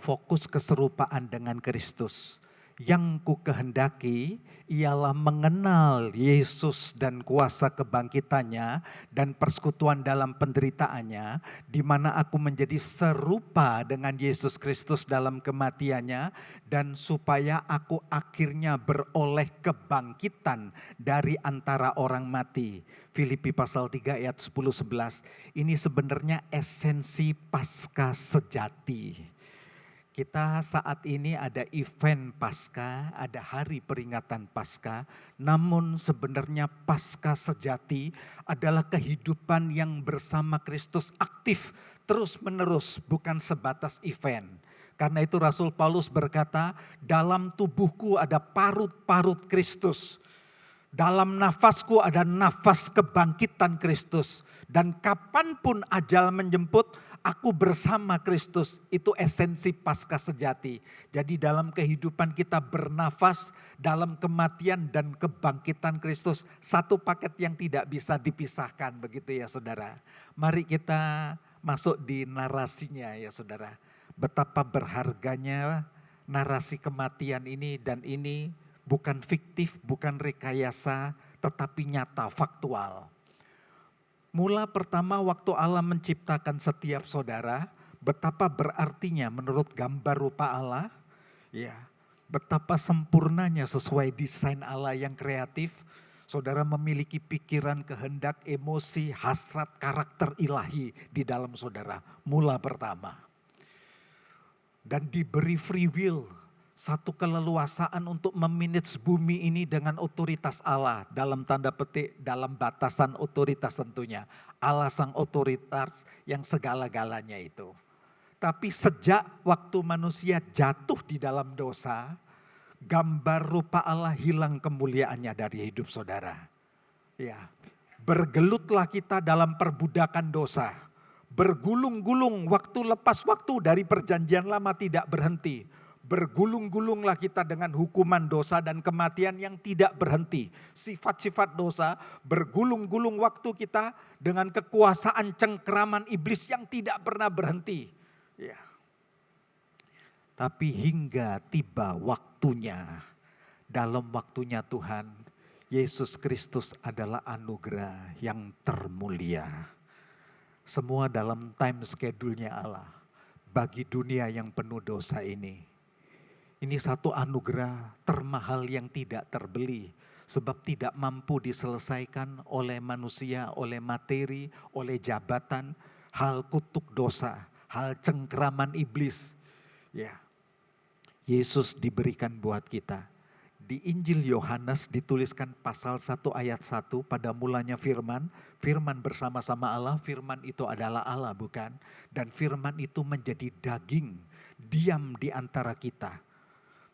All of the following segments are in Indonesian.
fokus keserupaan dengan Kristus. Yang ku kehendaki ialah mengenal Yesus dan kuasa kebangkitannya dan persekutuan dalam penderitaannya, di mana aku menjadi serupa dengan Yesus Kristus dalam kematiannya, dan supaya aku akhirnya beroleh kebangkitan dari antara orang mati. Filipi pasal 3 ayat 10-11. Ini sebenarnya esensi Paskah sejati. Kita saat ini ada event Paskah, ada hari peringatan Paskah, namun sebenarnya Paskah sejati adalah kehidupan yang bersama Kristus aktif terus-menerus, bukan sebatas event. Karena itu Rasul Paulus berkata, dalam tubuhku ada parut-parut Kristus. Dalam nafasku ada nafas kebangkitan Kristus. Dan kapanpun ajal menjemput, aku bersama Kristus. Itu esensi Paskah sejati. Jadi dalam kehidupan kita bernafas, dalam kematian dan kebangkitan Kristus, satu paket yang tidak bisa dipisahkan, begitu ya saudara. Mari kita masuk di narasinya ya saudara. Betapa berharganya narasi kematian ini, dan ini bukan fiktif, bukan rekayasa, tetapi nyata, faktual. Mula pertama waktu Allah menciptakan setiap saudara, betapa berartinya menurut gambar rupa Allah, ya, betapa sempurnanya sesuai desain Allah yang kreatif. Saudara memiliki pikiran, kehendak, emosi, hasrat, karakter ilahi di dalam saudara. Mula pertama. Dan diberi free will, satu keleluasaan untuk memanage bumi ini dengan otoritas Allah. Dalam tanda petik, dalam batasan otoritas tentunya. Allah sang otoritas yang segala-galanya itu. Tapi sejak waktu manusia jatuh di dalam dosa, gambar rupa Allah hilang kemuliaannya dari hidup saudara. Ya, bergelutlah kita dalam perbudakan dosa. Bergulung-gulung waktu lepas waktu dari perjanjian lama tidak berhenti. Bergulung-gulunglah kita dengan hukuman dosa dan kematian yang tidak berhenti. Sifat-sifat dosa bergulung-gulung waktu kita dengan kekuasaan cengkeraman iblis yang tidak pernah berhenti. Ya. Tapi hingga tiba waktunya, dalam waktunya Tuhan, Yesus Kristus adalah anugerah yang termulia. Semua dalam time schedule-nya Allah bagi dunia yang penuh dosa ini. Ini satu anugerah termahal yang tidak terbeli, sebab tidak mampu diselesaikan oleh manusia, oleh materi, oleh jabatan, hal kutuk dosa, hal cengkeraman iblis. Ya, Yesus diberikan buat kita. Di Injil Yohanes dituliskan pasal 1 ayat 1, pada mulanya firman, firman bersama-sama Allah, firman itu adalah Allah bukan? Dan firman itu menjadi daging, diam di antara kita.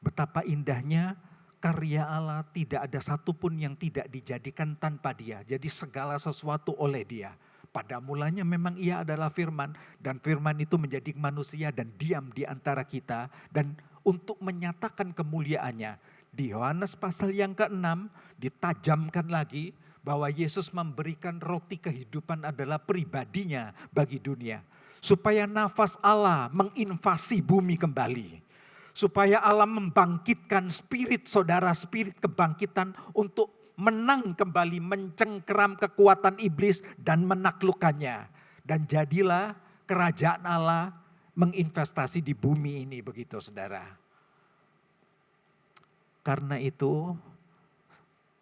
Betapa indahnya karya Allah, tidak ada satupun yang tidak dijadikan tanpa Dia. Jadi segala sesuatu oleh Dia. Pada mulanya memang Ia adalah firman, dan firman itu menjadi manusia dan diam di antara kita. Dan untuk menyatakan kemuliaannya, di Yohanes pasal yang ke-6 ditajamkan lagi bahwa Yesus memberikan roti kehidupan adalah pribadinya bagi dunia. Supaya nafas Allah menginvasi bumi kembali. Supaya Allah membangkitkan spirit saudara, spirit kebangkitan untuk menang kembali, mencengkeram kekuatan iblis dan menaklukkannya. Dan jadilah kerajaan Allah menginvestasi di bumi ini, begitu saudara. Karena itu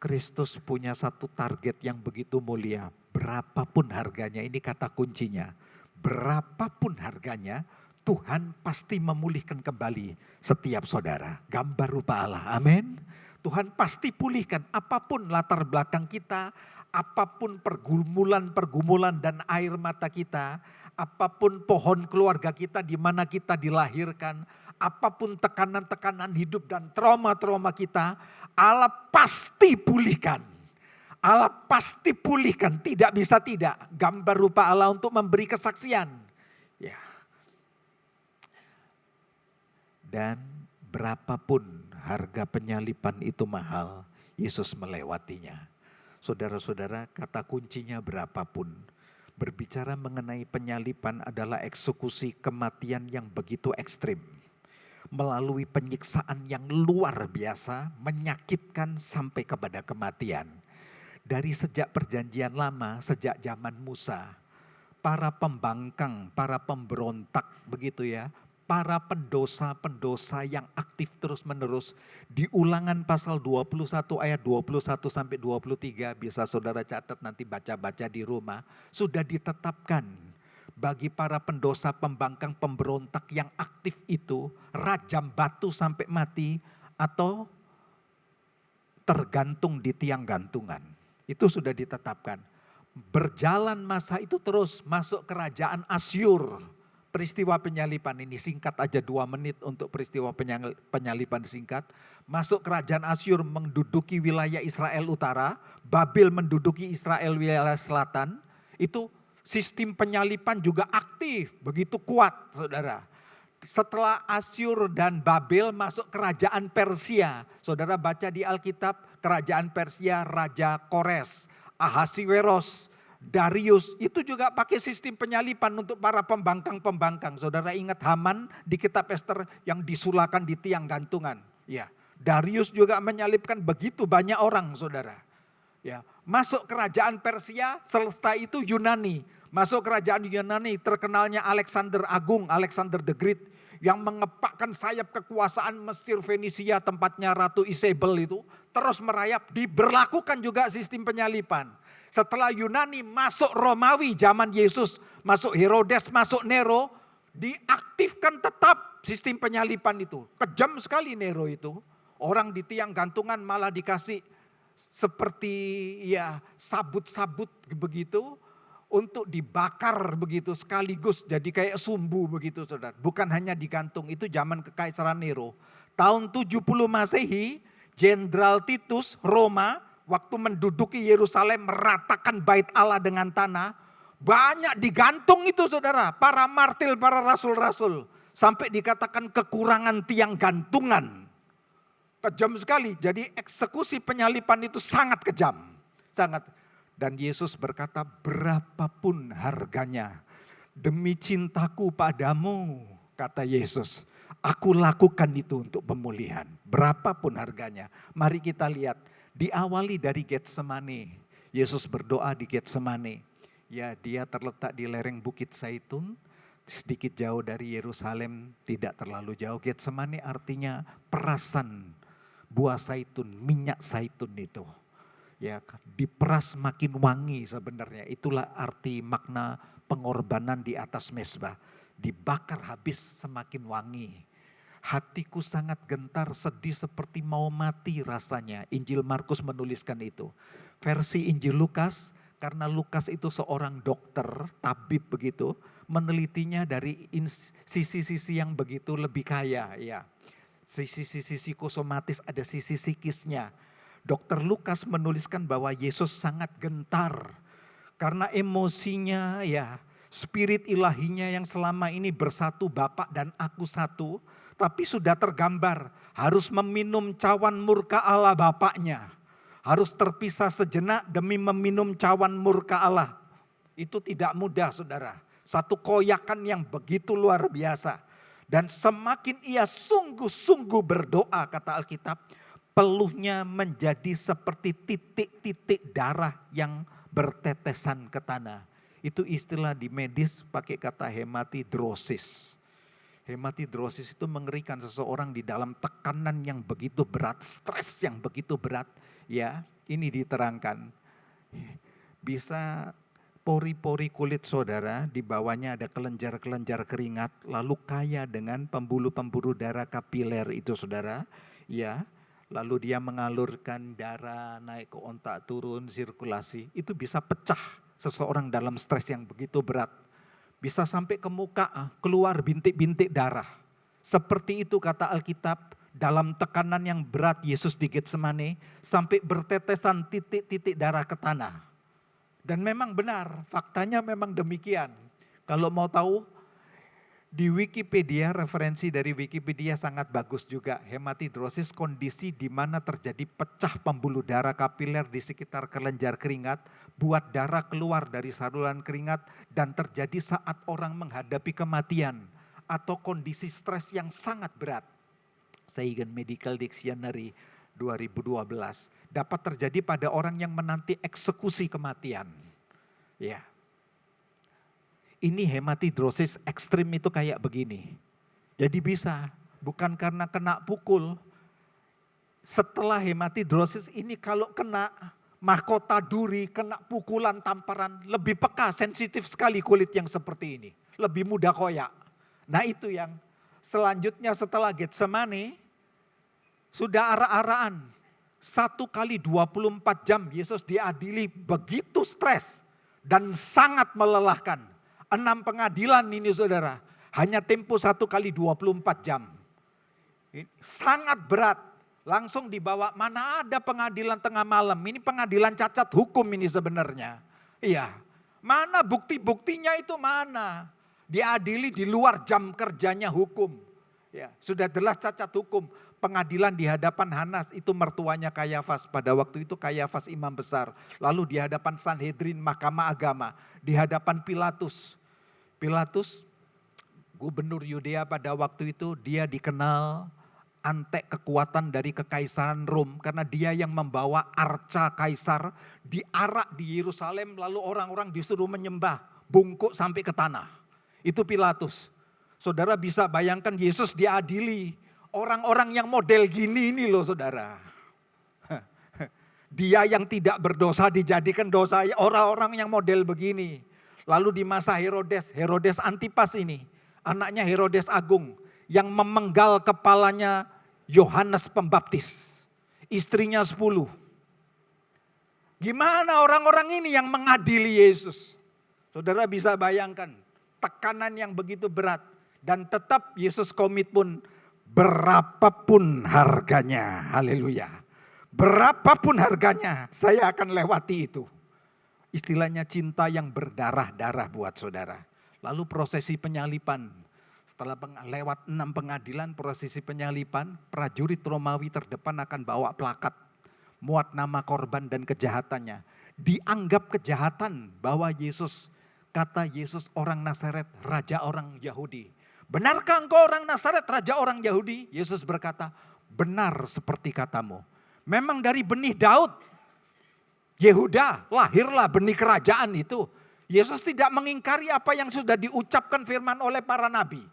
Kristus punya satu target yang begitu mulia. Berapapun harganya, ini kata kuncinya. Berapapun harganya, Tuhan pasti memulihkan kembali setiap saudara. Gambar rupa Allah, amin. Tuhan pasti pulihkan apapun latar belakang kita, apapun pergumulan dan air mata kita, apapun pohon keluarga kita di mana kita dilahirkan, apapun tekanan-tekanan hidup dan trauma-trauma kita, Allah pasti pulihkan. Allah pasti pulihkan, tidak bisa tidak. Gambar rupa Allah untuk memberi kesaksian. Ya. Dan berapapun harga penyalipan itu mahal, Yesus melewatinya. Saudara-saudara, kata kuncinya berapapun. Berbicara mengenai penyalipan adalah eksekusi kematian yang begitu ekstrim. melalui penyiksaan yang luar biasa, menyakitkan sampai kepada kematian. Dari sejak perjanjian lama, sejak zaman Musa, para pembangkang, para pemberontak begitu ya, para pendosa-pendosa yang aktif terus-menerus, di Ulangan pasal 21 ayat 21 sampai 23, bisa saudara catat nanti baca-baca di rumah, sudah ditetapkan bagi para pendosa, pembangkang, pemberontak yang aktif itu, rajam batu sampai mati atau tergantung di tiang gantungan. Itu sudah ditetapkan. Berjalan masa itu terus masuk kerajaan Asyur. Peristiwa penyalipan ini singkat aja 2 menit untuk peristiwa penyalipan singkat. Masuk kerajaan Asyur menduduki wilayah Israel Utara, Babil menduduki Israel wilayah Selatan. Itu sistem penyalipan juga aktif, begitu kuat saudara. Setelah Asyur dan Babel masuk kerajaan Persia. Saudara baca di Alkitab, kerajaan Persia Raja Kores, Ahasiweros, Darius itu juga pakai sistem penyalipan untuk para pembangkang-pembangkang. Saudara ingat Haman di kitab Ester yang disulakan di tiang gantungan. Ya, Darius juga menyalibkan begitu banyak orang saudara. Ya, masuk kerajaan Persia, selesai itu Yunani. Masuk kerajaan Yunani terkenalnya Alexander Agung, Alexander the Great yang mengepakkan sayap kekuasaan Mesir, Fenisia, tempatnya Ratu Isabel itu terus merayap, diberlakukan juga sistem penyalipan. Setelah Yunani masuk Romawi zaman Yesus, masuk Herodes, masuk Nero, diaktifkan tetap sistem penyalipan itu. Kejam sekali Nero itu. Orang di tiang gantungan malah dikasih seperti ya sabut-sabut begitu untuk dibakar begitu sekaligus jadi kayak sumbu begitu saudara. Bukan hanya digantung, itu zaman kekaisaran Nero. Tahun 70 Masehi, Jenderal Titus Roma waktu menduduki Yerusalem meratakan bait Allah dengan tanah. Banyak digantung itu saudara, para martir, para rasul-rasul. Sampai dikatakan kekurangan tiang gantungan. Kejam sekali, jadi eksekusi penyalipan itu sangat kejam. Sangat. Dan Yesus berkata, berapapun harganya, demi cintaku padamu, kata Yesus, aku lakukan itu untuk pemulihan. Berapapun harganya. Mari kita lihat, diawali dari Getsemane. Yesus berdoa di Getsemane. Ya, dia terletak di lereng Bukit Zaitun, sedikit jauh dari Yerusalem, tidak terlalu jauh. Getsemane artinya perasan buah zaitun, minyak zaitun itu. Ya, diperas makin wangi sebenarnya. Itulah arti makna pengorbanan di atas mezbah. Dibakar habis semakin wangi. Hatiku sangat gentar, sedih seperti mau mati rasanya. Injil Markus menuliskan itu. Versi Injil Lukas, karena Lukas itu seorang dokter, tabib begitu, menelitinya dari sisi-sisi yang begitu lebih kaya. Ya, sisi-sisi psikosomatis, ada sisi psikisnya. Dokter Lukas menuliskan bahwa Yesus sangat gentar karena emosinya ya, spirit ilahinya yang selama ini bersatu Bapa dan aku satu, tapi sudah tergambar harus meminum cawan murka Allah Bapaknya. Harus terpisah sejenak demi meminum cawan murka Allah. Itu tidak mudah saudara. Satu koyakan yang begitu luar biasa. Dan semakin ia sungguh-sungguh berdoa kata Alkitab, peluhnya menjadi seperti titik-titik darah yang bertetesan ke tanah. Itu istilah di medis pakai kata hematidrosis. Hematidrosis itu mengerikan, seseorang di dalam tekanan yang begitu berat, stres yang begitu berat. Ya, ini diterangkan. Bisa pori-pori kulit saudara, di bawahnya ada kelenjar-kelenjar keringat, lalu kaya dengan pembuluh-pembuluh darah kapiler itu saudara. Ya, lalu dia mengalurkan darah naik ke otak, turun sirkulasi. Itu bisa pecah seseorang dalam stres yang begitu berat. Bisa sampai ke muka, keluar bintik-bintik darah. Seperti itu kata Alkitab, dalam tekanan yang berat Yesus di Getsemane, sampai bertetesan titik-titik darah ke tanah. Dan memang benar, faktanya memang demikian. Kalau mau tahu, di Wikipedia, referensi dari Wikipedia sangat bagus juga. Hematidrosis, kondisi di mana terjadi pecah pembuluh darah kapiler di sekitar kelenjar keringat, buat darah keluar dari saluran keringat, dan terjadi saat orang menghadapi kematian atau kondisi stres yang sangat berat. Sagan Medical Dictionary 2012. Dapat terjadi pada orang yang menanti eksekusi kematian. Ya. Ini hematidrosis ekstrim itu kayak begini. Jadi bisa, bukan karena kena pukul. Setelah hematidrosis ini kalau kena mahkota duri, kena pukulan, tamparan, lebih peka, sensitif sekali kulit yang seperti ini. Lebih mudah koyak. Nah itu yang selanjutnya setelah Getsemani, sudah arah-arahan. 1 kali 24 jam Yesus diadili begitu stres dan sangat melelahkan. 6 pengadilan ini saudara, hanya tempo 1 kali 24 jam. Sangat berat, langsung dibawa, mana ada pengadilan tengah malam, ini pengadilan cacat hukum ini sebenarnya. Iya, mana bukti-buktinya itu mana? Diadili di luar jam kerjanya hukum. Ya, sudah jelas cacat hukum. Pengadilan di hadapan Hanas, itu mertuanya Kayafas. Pada waktu itu Kayafas imam besar. Lalu di hadapan Sanhedrin, mahkamah agama. Di hadapan Pilatus. Pilatus, gubernur Yudea pada waktu itu, dia dikenal antek kekuatan dari kekaisaran Rom. Karena dia yang membawa arca kaisar, diarak di Yerusalem, lalu orang-orang disuruh menyembah, bungkuk sampai ke tanah. Itu Pilatus. Saudara bisa bayangkan Yesus diadili. Orang-orang yang model gini ini loh saudara. Dia yang tidak berdosa dijadikan dosa, orang-orang yang model begini. Lalu di masa Herodes, Herodes Antipas ini, anaknya Herodes Agung, yang memenggal kepalanya Yohanes Pembaptis. Istrinya 10. Gimana orang-orang ini yang mengadili Yesus? Saudara bisa bayangkan, tekanan yang begitu berat. Dan tetap Yesus komit pun, berapapun harganya, haleluya. Berapapun harganya, saya akan lewati itu. Istilahnya cinta yang berdarah-darah buat saudara. Lalu prosesi penyalipan. Setelah lewat 6 pengadilan, prosesi penyalipan, prajurit Romawi terdepan akan bawa plakat. Muat nama korban dan kejahatannya. Dianggap kejahatan bahwa Yesus, kata Yesus orang Nazaret, raja orang Yahudi. Benarkah engkau orang Nazaret, raja orang Yahudi? Yesus berkata, benar seperti katamu. Memang dari benih Daud, Yehuda, lahirlah benih kerajaan itu. Yesus tidak mengingkari apa yang sudah diucapkan firman oleh para nabi.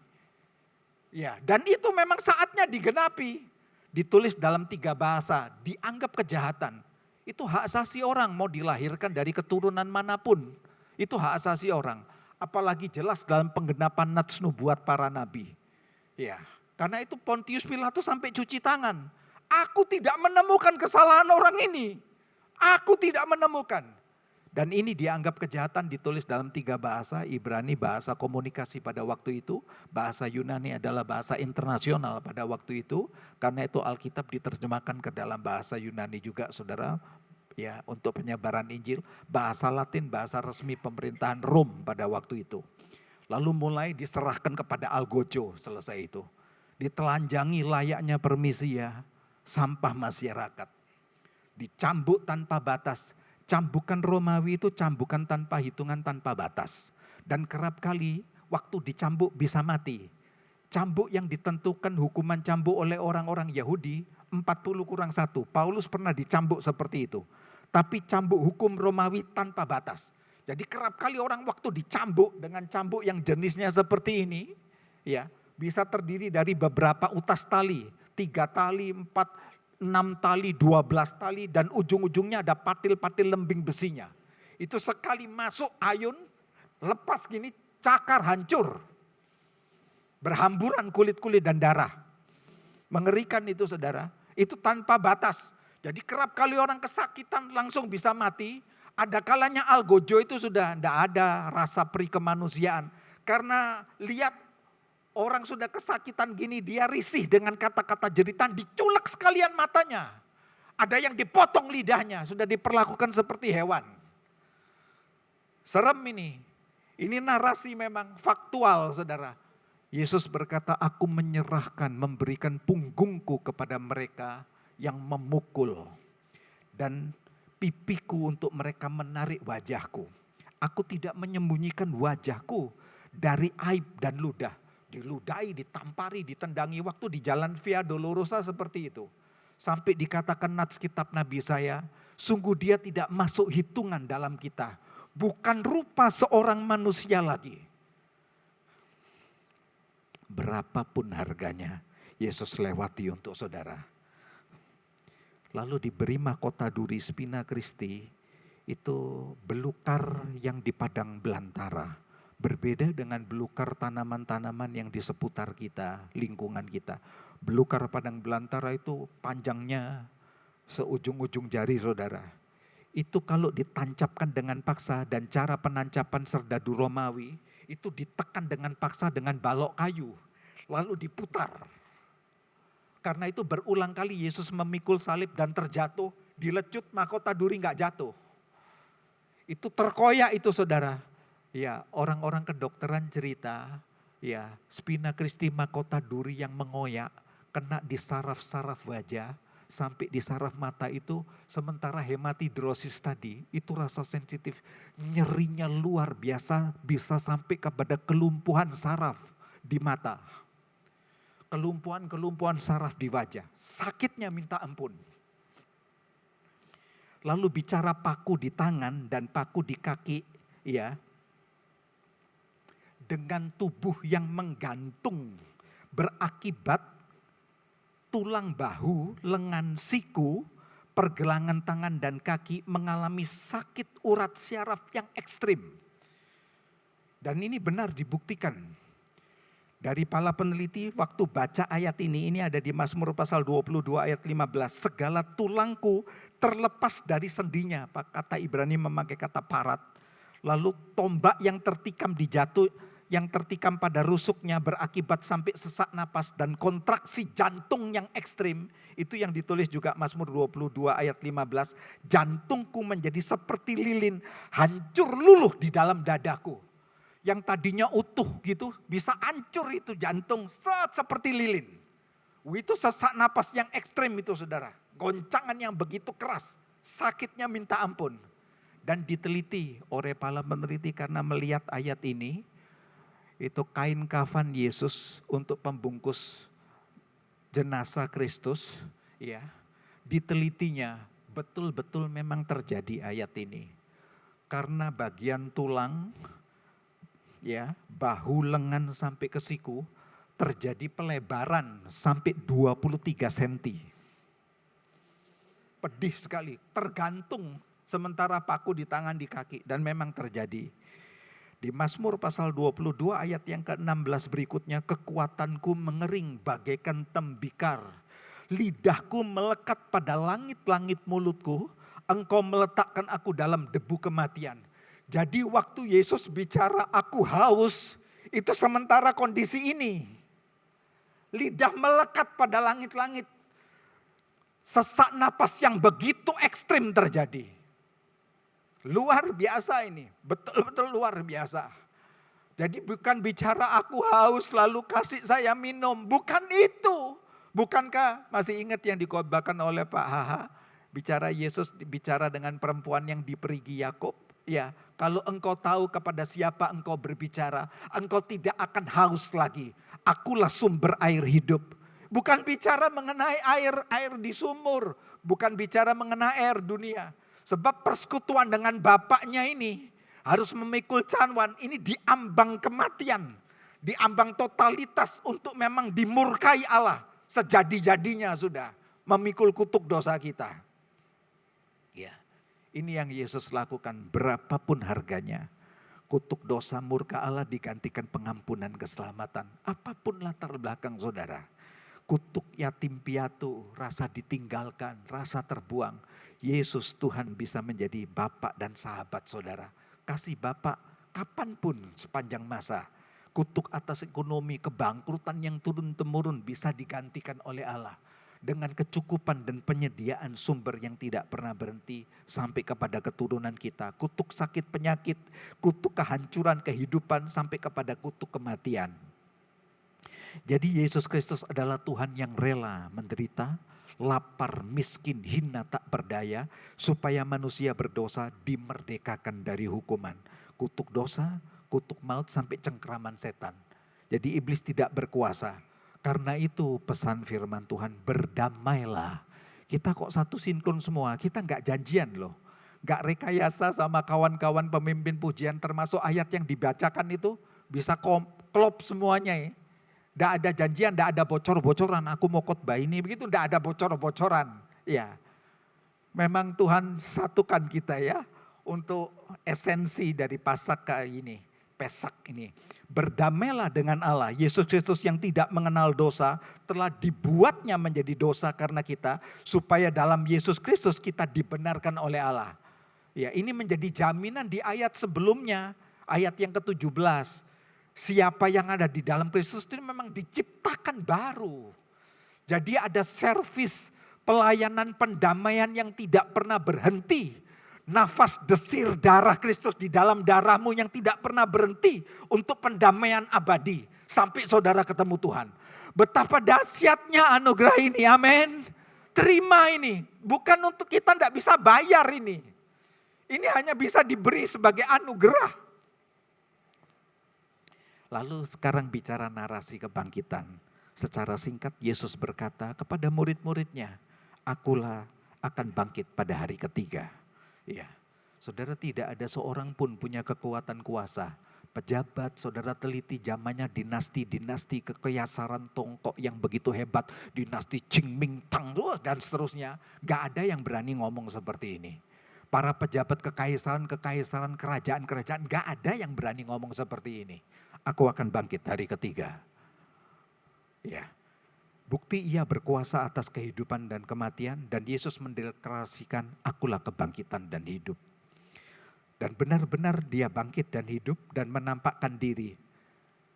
Ya, dan itu memang saatnya digenapi. Ditulis dalam 3 bahasa, dianggap kejahatan. Itu hak asasi orang, mau dilahirkan dari keturunan manapun. Itu hak asasi orang. Apalagi jelas dalam penggenapan nats nubuat para nabi. Ya, karena itu Pontius Pilatus sampai cuci tangan. Aku tidak menemukan kesalahan orang ini. Aku tidak menemukan. Dan ini dianggap kejahatan, ditulis dalam 3 bahasa. Ibrani bahasa komunikasi pada waktu itu. Bahasa Yunani adalah bahasa internasional pada waktu itu. Karena itu Alkitab diterjemahkan ke dalam bahasa Yunani juga saudara. Ya, untuk penyebaran Injil, bahasa Latin, bahasa resmi pemerintahan Rom pada waktu itu. Lalu mulai diserahkan kepada Algojo, selesai itu. Ditelanjangi layaknya permisia, sampah masyarakat. Dicambuk tanpa batas. Cambukan Romawi itu cambukan tanpa hitungan, tanpa batas. Dan kerap kali waktu dicambuk bisa mati. Cambuk yang ditentukan hukuman cambuk oleh orang-orang Yahudi, 40+1. Paulus pernah dicambuk seperti itu. Tapi cambuk hukum Romawi tanpa batas. Jadi kerap kali orang waktu dicambuk dengan cambuk yang jenisnya seperti ini, ya bisa terdiri dari beberapa utas tali. 3 tali, 4, 6 tali, 12 tali, dan ujung-ujungnya ada patil-patil lembing besinya. Itu sekali masuk ayun, lepas gini, cakar hancur. Berhamburan kulit-kulit dan darah. Mengerikan itu saudara, itu tanpa batas. Jadi kerap kali orang kesakitan langsung bisa mati. Ada kalanya Algojo itu sudah tidak ada rasa peri kemanusiaan. Karena lihat orang sudah kesakitan gini, dia risih dengan kata-kata jeritan, diculek sekalian matanya. Ada yang dipotong lidahnya, sudah diperlakukan seperti hewan. Serem ini. Ini narasi memang faktual saudara. Yesus berkata, aku menyerahkan, memberikan punggungku kepada mereka yang memukul. Dan pipiku untuk mereka menarik wajahku. Aku tidak menyembunyikan wajahku dari aib dan ludah. Diludahi, ditampari, ditendangi, waktu di jalan Via Dolorosa seperti itu. Sampai dikatakan nats kitab Nabi saya, sungguh dia tidak masuk hitungan dalam kita. Bukan rupa seorang manusia lagi. Berapapun harganya, Yesus lewati untuk saudara. Lalu diberi mahkota duri Spina Christi, itu belukar yang di padang belantara. Berbeda dengan belukar tanaman-tanaman yang di seputar kita, lingkungan kita. Belukar padang belantara itu panjangnya seujung-ujung jari saudara. Itu kalau ditancapkan dengan paksa dan cara penancapan serdadu Romawi, itu ditekan dengan paksa dengan balok kayu. Lalu diputar. Karena itu berulang kali Yesus memikul salib dan terjatuh, dilecut mahkota duri gak jatuh. Itu terkoyak itu saudara. Ya, orang-orang kedokteran cerita, ya, Spina Christi mahkota duri yang mengoyak, kena di saraf-saraf wajah, sampai di saraf mata itu, sementara hematidrosis tadi, itu rasa sensitif, nyerinya luar biasa, bisa sampai kepada kelumpuhan saraf di mata. Kelumpuhan saraf di wajah, sakitnya minta ampun. Lalu bicara paku di tangan dan paku di kaki, ya, dengan tubuh yang menggantung berakibat tulang bahu, lengan siku, pergelangan tangan dan kaki mengalami sakit urat syaraf yang ekstrim. Dan ini benar dibuktikan. Dari para peneliti waktu baca ayat ini ada di Mazmur pasal 22 ayat 15. Segala tulangku terlepas dari sendinya. Kata Ibrani memakai kata parat. Lalu tombak yang tertikam pada rusuknya berakibat sampai sesak napas dan kontraksi jantung yang ekstrim. Itu yang ditulis juga Mazmur 22 ayat 15. Jantungku menjadi seperti lilin, hancur luluh di dalam dadaku. Yang tadinya utuh gitu, bisa hancur itu jantung seperti lilin. Itu sesak napas yang ekstrim itu saudara. Goncangan yang begitu keras, sakitnya minta ampun. Dan diteliti oleh para peneliti karena melihat ayat ini, itu kain kafan Yesus untuk pembungkus jenazah Kristus, ya, ditelitinya betul-betul memang terjadi ayat ini. Karena bagian tulang, ya, bahu, lengan sampai ke siku terjadi pelebaran sampai 23 cm. Pedih sekali, tergantung sementara paku di tangan di kaki dan memang terjadi. Di Mazmur pasal 22 ayat yang ke-16 berikutnya, kekuatanku mengering bagaikan tembikar. Lidahku melekat pada langit-langit mulutku, engkau meletakkan aku dalam debu kematian. Jadi waktu Yesus bicara aku haus, itu sementara kondisi ini. Lidah melekat pada langit-langit. Sesak napas yang begitu ekstrim terjadi. Luar biasa ini, betul-betul luar biasa. Jadi bukan bicara aku haus lalu kasih saya minum, bukan itu. Bukankah masih ingat yang dikotbahkan oleh Pak Haha? Bicara Yesus bicara dengan perempuan yang diperigi Yakub. Ya, kalau engkau tahu kepada siapa engkau berbicara, engkau tidak akan haus lagi. Akulah sumber air hidup. Bukan bicara mengenai air di sumur, bukan bicara mengenai air dunia. Sebab persekutuan dengan bapaknya ini harus memikul canwan, ini diambang kematian, diambang totalitas untuk memang dimurkai Allah. Sejadi-jadinya sudah memikul kutuk dosa kita. Ya, ini yang Yesus lakukan berapapun harganya. Kutuk dosa murka Allah digantikan pengampunan keselamatan. Apapun latar belakang saudara. Kutuk yatim piatu, rasa ditinggalkan, rasa terbuang. Yesus Tuhan bisa menjadi Bapak dan sahabat saudara. Kasih Bapak kapanpun sepanjang masa. Kutuk atas ekonomi, kebangkrutan yang turun-temurun bisa digantikan oleh Allah. Dengan kecukupan dan penyediaan sumber yang tidak pernah berhenti sampai kepada keturunan kita. Kutuk sakit penyakit, kutuk kehancuran kehidupan sampai kepada kutuk kematian. Jadi Yesus Kristus adalah Tuhan yang rela menderita, lapar, miskin, hina, tak berdaya, supaya manusia berdosa dimerdekakan dari hukuman. Kutuk dosa, kutuk maut sampai cengkraman setan. Jadi iblis tidak berkuasa. Karena itu pesan firman Tuhan, berdamailah. Kita kok satu sinkron semua, kita nggak janjian loh. Nggak rekayasa sama kawan-kawan pemimpin pujian, termasuk ayat yang dibacakan itu bisa klop semuanya ya. Nggak ada janjian, nggak ada bocor-bocoran, aku mau khotbah ini, begitu nggak ada bocor-bocoran. Ya, memang Tuhan satukan kita ya untuk esensi dari Paskah ini, Pesak ini. Berdamailah dengan Allah. Yesus Kristus yang tidak mengenal dosa telah dibuatnya menjadi dosa karena kita, supaya dalam Yesus Kristus kita dibenarkan oleh Allah. Ya, ini menjadi jaminan di ayat sebelumnya, ayat yang ke-17. Siapa yang ada di dalam Kristus itu memang diciptakan baru. Jadi ada servis pelayanan pendamaian yang tidak pernah berhenti. Nafas desir darah Kristus di dalam darahmu yang tidak pernah berhenti untuk pendamaian abadi. Sampai saudara ketemu Tuhan. Betapa dahsyatnya anugerah ini, amin. Terima ini, bukan untuk kita tidak bisa bayar ini. Ini hanya bisa diberi sebagai anugerah. Lalu sekarang bicara narasi kebangkitan. Secara singkat Yesus berkata kepada murid-muridnya, akulah akan bangkit pada hari ketiga. Ya, saudara, tidak ada seorang pun punya kekuatan kuasa. Pejabat, saudara teliti zamannya dinasti-dinasti kekaisaran Tiongkok yang begitu hebat. Dinasti Qing Ming Tang dan seterusnya. Gak ada yang berani ngomong seperti ini. Para pejabat kekaisaran, kerajaan-kerajaan gak ada yang berani ngomong seperti ini. Aku akan bangkit hari ketiga. Ya, bukti ia berkuasa atas kehidupan dan kematian, dan Yesus mendeklarasikan akulah kebangkitan dan hidup. Dan benar-benar dia bangkit dan hidup dan menampakkan diri.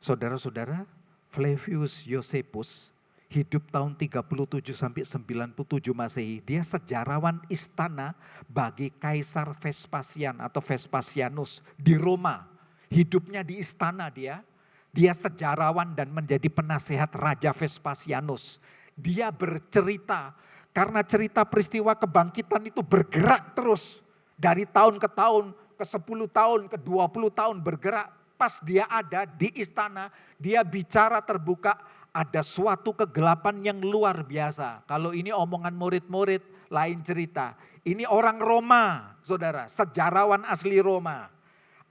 Saudara-saudara, Flavius Josephus hidup tahun 37 sampai 97 Masehi. Dia sejarawan istana bagi Kaisar Vespasian atau Vespasianus di Roma. Hidupnya di istana dia. Dia sejarawan dan menjadi penasehat Raja Vespasianus. Dia bercerita, karena cerita peristiwa kebangkitan itu bergerak terus. Dari tahun ke tahun, ke 10 tahun, ke 20 tahun bergerak. Pas dia ada di istana, dia bicara terbuka, ada suatu kegelapan yang luar biasa. Kalau ini omongan murid-murid, lain cerita. Ini orang Roma, saudara, sejarawan asli Roma.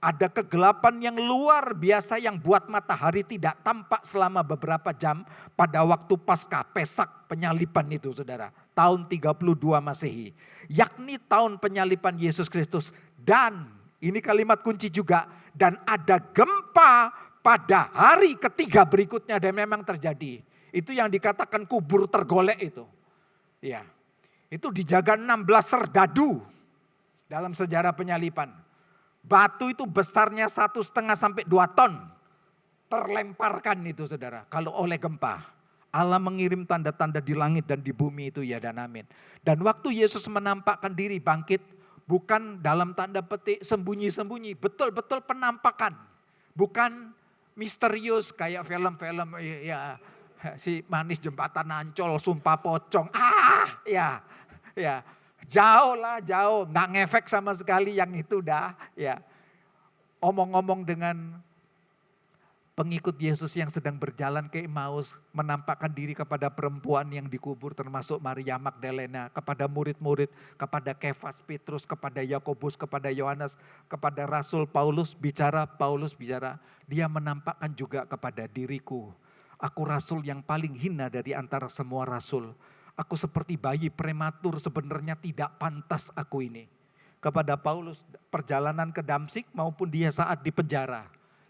Ada kegelapan yang luar biasa yang buat matahari tidak tampak selama beberapa jam pada waktu Paskah, Pesak, penyaliban itu saudara. Tahun 32 Masehi. Yakni tahun penyaliban Yesus Kristus. Dan ini kalimat kunci juga. Dan ada gempa pada hari ketiga berikutnya dan memang terjadi. Itu yang dikatakan kubur tergolek itu. Ya, itu dijaga 16 serdadu dalam sejarah penyaliban. Batu itu besarnya 1,5 sampai 2 ton. Terlemparkan itu saudara. Kalau oleh gempa. Allah mengirim tanda-tanda di langit dan di bumi itu ya dan amin. Dan waktu Yesus menampakkan diri bangkit. Bukan dalam tanda petik sembunyi-sembunyi. Betul-betul penampakan. Bukan misterius kayak film-film ya. Si manis jembatan Ancol, sumpah pocong. Ya. Jauh lah, jauh. Nggak ngefek sama sekali yang itu dah. Ya. Omong-omong dengan pengikut Yesus yang sedang berjalan ke Emmaus, menampakkan diri kepada perempuan yang dikubur termasuk Maria Magdalena, kepada murid-murid, kepada Kefas, Petrus, kepada Yakobus, kepada Yohanes, kepada Rasul Paulus bicara, dia menampakkan juga kepada diriku. Aku rasul yang paling hina dari antara semua rasul. Aku seperti bayi prematur, sebenarnya tidak pantas aku ini. Kepada Paulus perjalanan ke Damsik maupun dia saat di penjara.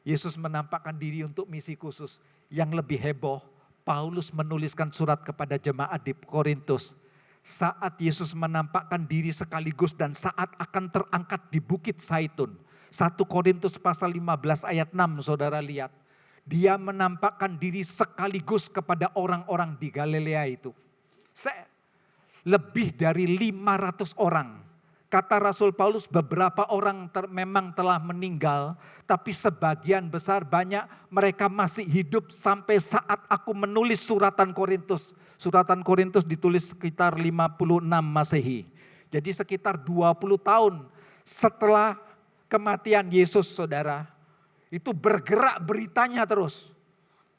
Yesus menampakkan diri untuk misi khusus. Yang lebih heboh, Paulus menuliskan surat kepada jemaat di Korintus. Saat Yesus menampakkan diri sekaligus dan saat akan terangkat di Bukit Zaitun. 1 Korintus pasal 15 ayat 6 saudara lihat. Dia menampakkan diri sekaligus kepada orang-orang di Galilea itu. Lebih dari 500 orang. Kata Rasul Paulus beberapa orang memang telah meninggal. Tapi sebagian besar banyak mereka masih hidup sampai saat aku menulis suratan Korintus. Suratan Korintus ditulis sekitar 56 Masehi. Jadi sekitar 20 tahun setelah kematian Yesus saudara. Itu bergerak beritanya terus.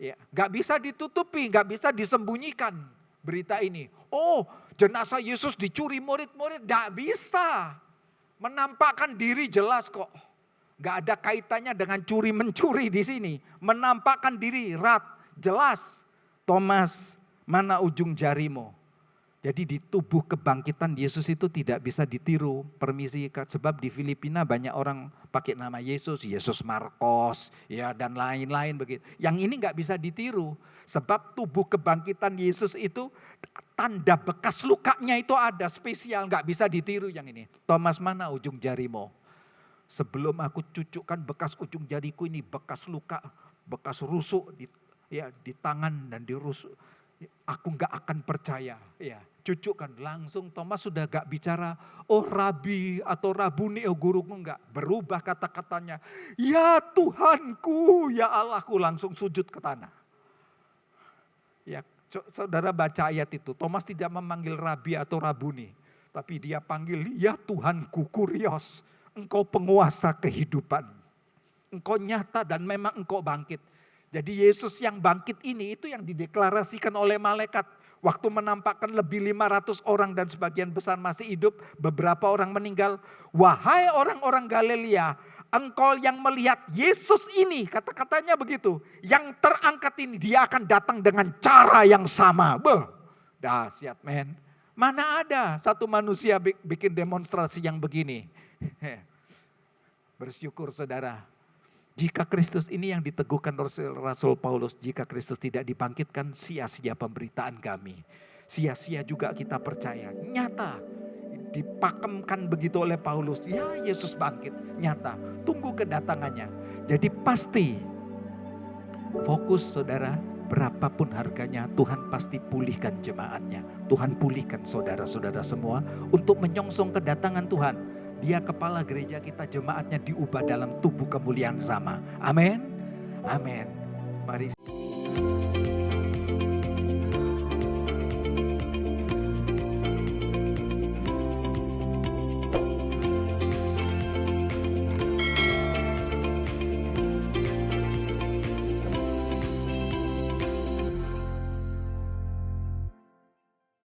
Ya, nggak bisa ditutupi, nggak bisa disembunyikan berita ini. Oh, jenazah Yesus dicuri murid-murid, nggak bisa. Menampakkan diri jelas kok. Nggak ada kaitannya dengan curi-mencuri di sini. Menampakkan diri, jelas. Thomas, mana ujung jarimu? Jadi di tubuh kebangkitan Yesus itu tidak bisa ditiru. Permisi, sebab di Filipina banyak orang pakai nama Yesus, Yesus Markos, ya dan lain-lain begitu. Yang ini nggak bisa ditiru, sebab tubuh kebangkitan Yesus itu tanda bekas lukanya itu ada spesial, nggak bisa ditiru yang ini. Thomas, mana ujung jarimu? Sebelum aku cucukkan bekas ujung jariku ini, bekas luka, bekas rusuk di tangan dan di rusuk. Aku nggak akan percaya, ya cucukkan. Langsung Thomas sudah gak bicara, oh Rabi atau Rabuni, oh guruku, enggak. Berubah kata-katanya, ya Tuhanku, ya Allahku, langsung sujud ke tanah. Ya, saudara baca ayat itu, Thomas tidak memanggil Rabi atau Rabuni, tapi dia panggil, ya Tuhanku, Kurios, engkau penguasa kehidupan. Engkau nyata dan memang engkau bangkit. Jadi Yesus yang bangkit ini itu yang dideklarasikan oleh malaikat. Waktu menampakkan lebih 500 orang dan sebagian besar masih hidup, beberapa orang meninggal. Wahai orang-orang Galilea, engkau yang melihat Yesus ini, kata-katanya begitu. Yang terangkat ini, dia akan datang dengan cara yang sama. Dahsyat men. Mana ada satu manusia bikin demonstrasi yang begini. Bersyukur saudara. Jika Kristus ini yang diteguhkan Rasul Paulus, jika Kristus tidak dibangkitkan, sia-sia pemberitaan kami. Sia-sia juga kita percaya. Nyata, dipakemkan begitu oleh Paulus. Ya Yesus bangkit, nyata. Tunggu kedatangannya. Jadi pasti, fokus saudara, berapapun harganya, Tuhan pasti pulihkan jemaatnya. Tuhan pulihkan saudara-saudara semua untuk menyongsong kedatangan Tuhan. Dia kepala gereja kita, jemaatnya diubah dalam tubuh kemuliaan sama. Amin. Amin. Mari.